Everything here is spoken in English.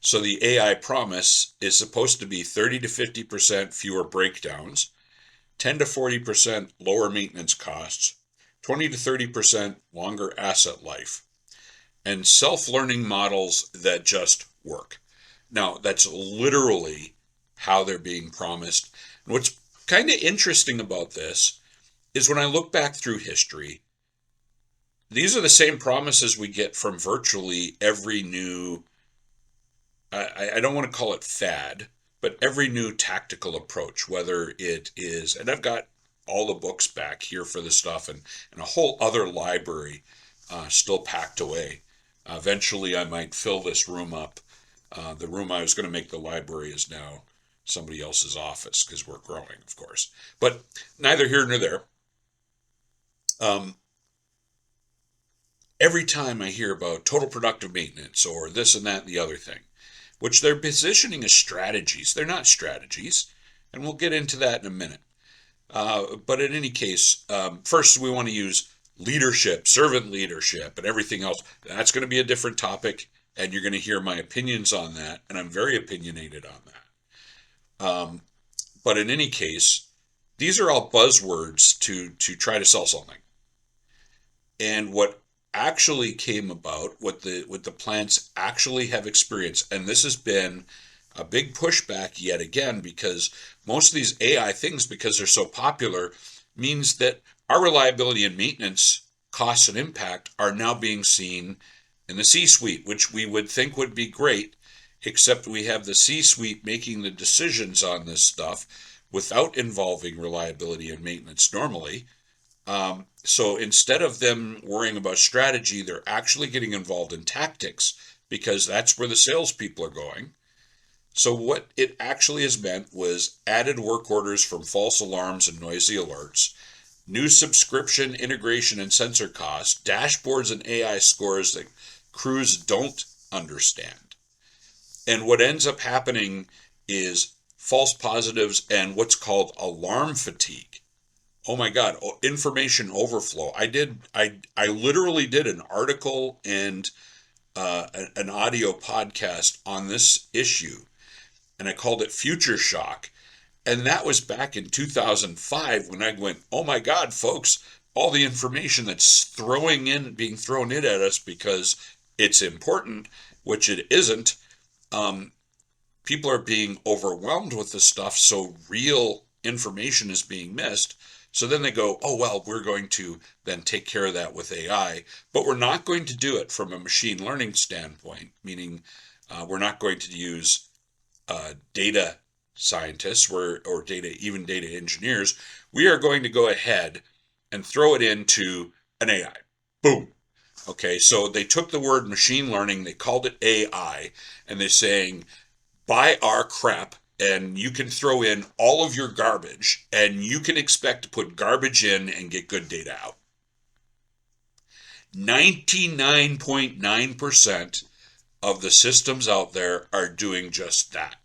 So the AI promise is supposed to be 30 to 50% fewer breakdowns, 10 to 40% lower maintenance costs, 20 to 30% longer asset life, and self-learning models that just work. Now, that's literally how they're being promised. And what's kind of interesting about this is when I look back through history, these are the same promises we get from virtually every new, I don't want to call it fad, but every new tactical approach, whether it is, and I've got all the books back here for this stuff and a whole other library still packed away. Eventually, I might fill this room up. The room I was going to make the library is now somebody else's office because we're growing, of course. But neither here nor there. Um, every time I hear about total productive maintenance or this and that and the other thing, which they're positioning as strategies, they're not strategies. And we'll get into that in a minute. But in any case, first we want to use leadership, servant leadership, and everything else. That's going to be a different topic, and you're going to hear my opinions on that, and I'm very opinionated on that. But in any case, these are all buzzwords to try to sell something. And what actually came about, what the plants actually have experienced, and this has been a big pushback yet again because most of these AI things, because they're so popular, means that our reliability and maintenance costs and impact are now being seen in the C-suite, which we would think would be great, except we have the C-suite making the decisions on this stuff without involving reliability and maintenance normally. So instead of them worrying about strategy, they're actually getting involved in tactics because that's where the salespeople are going. So what it actually has meant was added work orders from false alarms and noisy alerts, new subscription integration and sensor costs, dashboards and AI scores that crews don't understand. And what ends up happening is false positives and what's called alarm fatigue. Oh my God, information overflow. I literally did an article and an audio podcast on this issue, and I called it Future Shock. And that was back in 2005 when I went, oh my God, folks, all the information that's being thrown in at us because it's important, which it isn't. Um, People are being overwhelmed with this stuff, so real information is being missed. So then they go, oh, well, we're going to then take care of that with AI, but we're not going to do it from a machine learning standpoint, meaning we're not going to use data scientists or even data engineers. We are going to go ahead and throw it into an AI. Boom. Okay, so they took the word machine learning, they called it AI, and they're saying, buy our crap and you can throw in all of your garbage and you can expect to put garbage in and get good data out. 99.9% of the systems out there are doing just that.